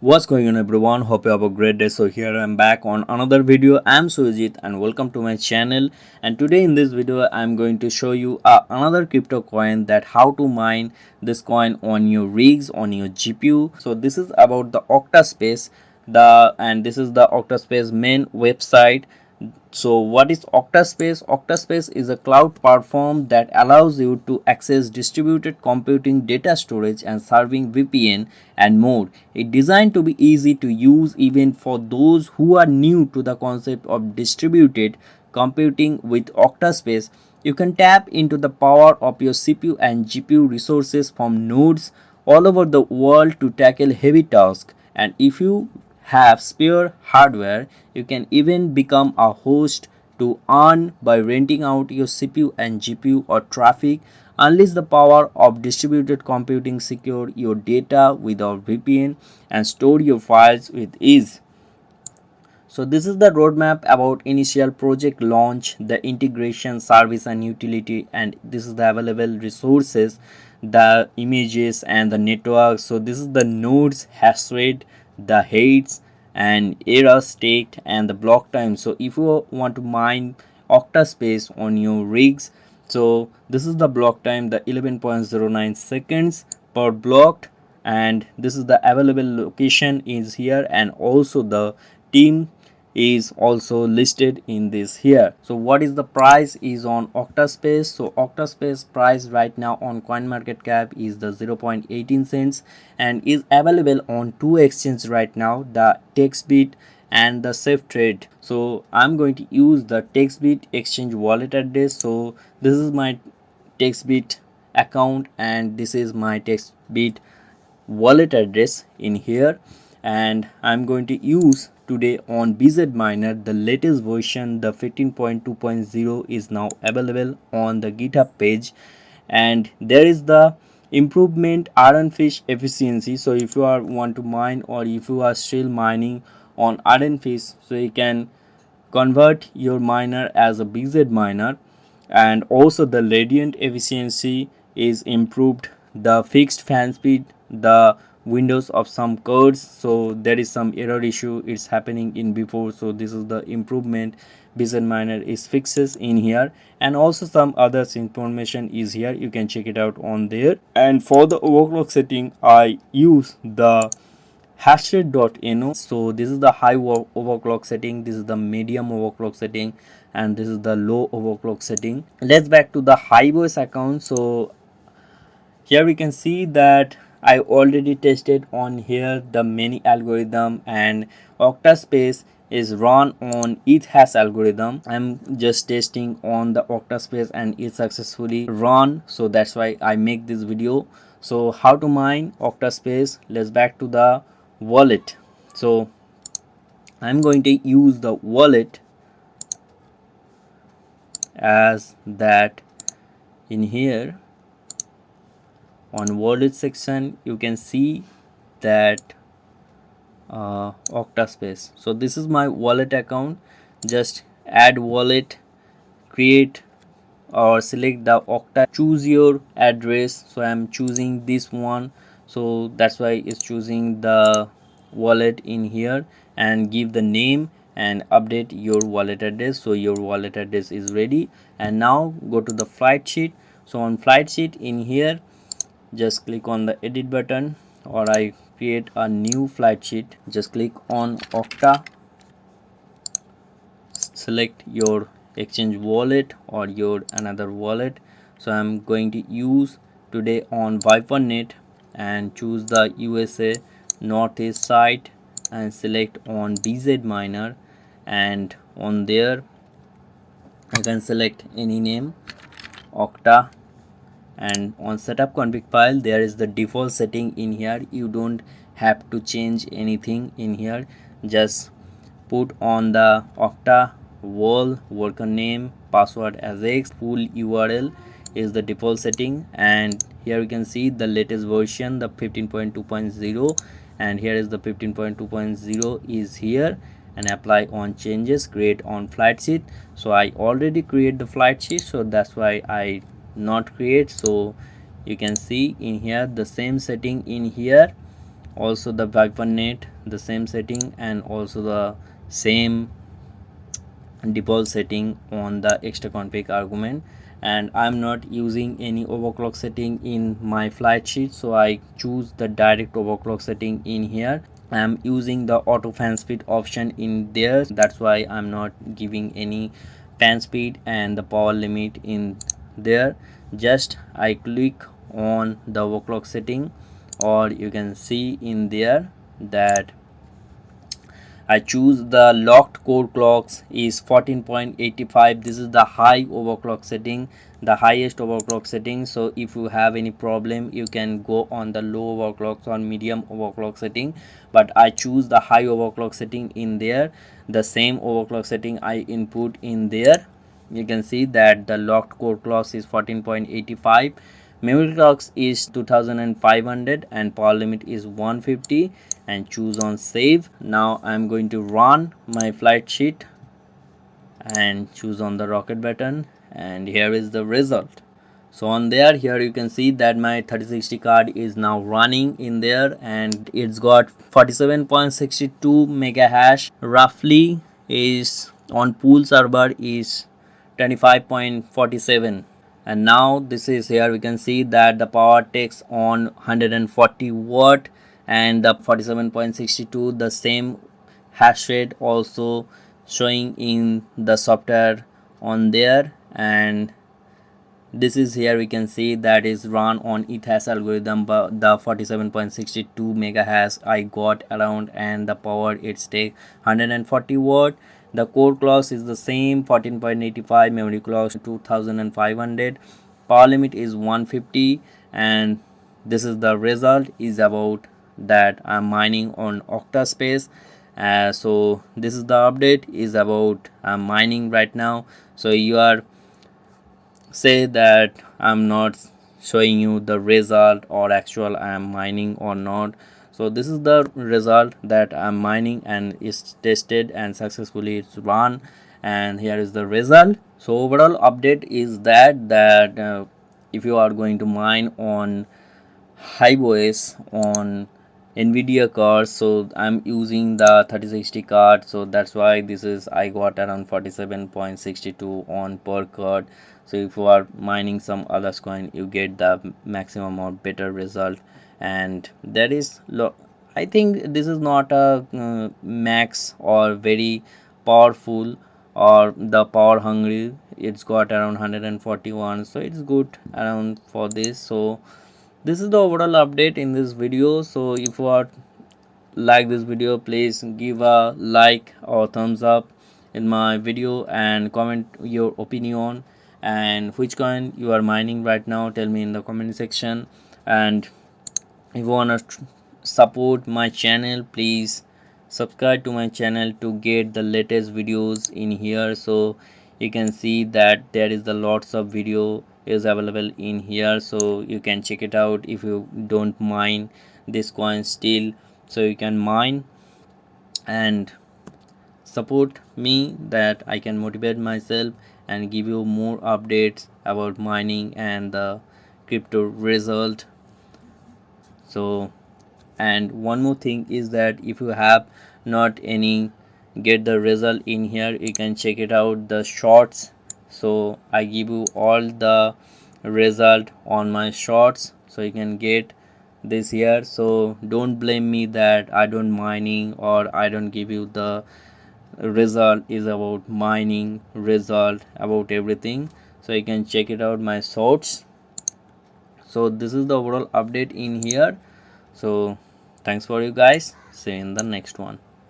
What's going on, everyone? Hope you have a great day. So here I'm back on another video. I'm Surojit and welcome to my channel. And today in this video I'm going to show you another crypto coin, that how to mine this coin on your rigs, on your GPU. So this is about the Octaspace, and this is the Octaspace main website. So what is Octaspace? Octaspace is a cloud platform that allows you to access distributed computing, data storage and serving, VPN and more. It's designed to be easy to use even for those who are new to the concept of distributed computing. With Octaspace, you can tap into the power of your CPU and GPU resources from nodes all over the world to tackle heavy tasks. And if you have spare hardware, you can even become a host to earn by renting out your CPU and GPU or traffic. Unleash the power of distributed computing, secure your data without VPN, and store your files with ease. So this is the roadmap about initial project launch, the integration, service and utility, and this is the available resources, the images and the network. So this is the nodes, hash rate, the heads and error state and the block time. So if you want to mine Octaspace on your rigs, so this is the block time, the 11.09 seconds per block, and this is the available location is here, and also the team is also listed in this here. So what is the price is on Octaspace? So Octaspace price right now on CoinMarketCap is the 0.18 cents and is available on two exchanges right now, the TextBit and the SafeTrade. So I'm going to use the TextBit exchange wallet address. So this is my TextBit account and this is my TextBit wallet address in here, and I'm going to use today on BZ Miner the latest version, the 15.2.0 is now available on the GitHub page, and there is the improvement iron fish efficiency. So if you are want to mine, or if you are still mining on iron fish, so you can convert your miner as a BZ miner. And also the radiant efficiency is improved, the fixed fan speed, the windows of some codes. So there is some error issue it's happening in before, so this is the improvement BZ miner is fixes in here, and also some other information is here, you can check it out on there. And for the overclock setting, I use the HASHRATE.no. so this is the high overclock setting, this is the medium overclock setting, and this is the low overclock setting. Let's back to the Hiveos account. So here we can see that I already tested on here the many algorithm, and Octaspace is run on ETH hash algorithm. I'm just testing on the Octaspace and it successfully run, so that's why I make this video. So how to mine Octaspace? Let's back to the wallet. So I'm going to use the wallet as that. In here on wallet section you can see that Octaspace. So this is my wallet account, just add wallet, create or select the Octa, choose your address. So I'm choosing this one, so that's why it's choosing the wallet in here, and give the name and update your wallet address. So your wallet address is ready, and now go to the flight sheet. So on flight sheet in here, just click on the edit button, or I create a new flight sheet. Just click on Octa, select your exchange wallet or your another wallet. So I'm going to use today on ViperNet, and choose the USA Northeast site and select on BZ miner, and on there I can select any name Octa, and on setup config file there is the default setting in here, you don't have to change anything in here, just put on the Octa wall worker name, password as X, full URL is the default setting. And here you can see the latest version, the 15.2.0, and here is the 15.2.0 is here, and apply on changes, create on flight sheet. So I already create the flight sheet, so that's why I not create. So you can see in here the same setting in here, also the Wi-Fi net, the same setting, and also the same default setting on the extra config argument. And I'm not using any overclock setting in my flight sheet, so I choose the direct overclock setting in here. I'm using the auto fan speed option in there, that's why I'm not giving any fan speed and the power limit in there. Just I click on the overclock setting, or you can see in there that I choose the locked core clocks is 14.85. This is the high overclock setting, the highest overclock setting. So if you have any problem, you can go on the low overclocks or medium overclock setting, but I choose the high overclock setting in there. The same overclock setting I input in there. You can see that the locked core clocks is 14.85, memory clocks is 2500, and power limit is 150, and choose on save. Now I'm going to run my flight sheet and choose on the rocket button, and here is the result. So on there, here you can see that my 3060 card is now running in there, and it's got 47.62 mega hash roughly, is on pool server is 25.47. and now this is, here we can see that the power takes on 140 watt and the 47.62, the same hash rate also showing in the software on there. And this is, here we can see that is run on ETHAS algorithm, but the 47.62 mega hash I got around, and the power it's take 140 watt. The core clocks is the same 14.85, memory clocks 2500, power limit is 150, and this is the result is about that I'm mining on Octaspace. So this is the update is about I'm mining right now. So you are say that I'm not showing you the result or actual I am mining or not. So this is the result that I'm mining, and it's tested and successfully it's run, and here is the result. So overall update is that if you are going to mine on Hiveos on Nvidia cards, so I'm using the 3060 card, so that's why this is I got around 47.62 on per card. So if you are mining some others coin, you get the maximum or better result. And that is I think this is not a max or very powerful or the power hungry. It's got around 141, so it's good around for this. So this is the overall update in this video. So if you are like this video, please give a like or thumbs up in my video and comment your opinion, and which coin you are mining right now, tell me in the comment section. And if you want to support my channel, please subscribe to my channel to get the latest videos in here. So you can see that there is the lots of video is available in here, so you can check it out. If you don't mine this coin still, so you can mine and support me, that I can motivate myself and give you more updates about mining and the crypto result. So, and one more thing is that if you have not any get the result in here, you can check it out the shorts. So I give you all the result on my shorts, so you can get this here. So don't blame me that I don't mining or I don't give you the result is about mining result about everything. So you can check it out my shorts. So this is the overall update in here. So thanks for you guys, see you in the next one.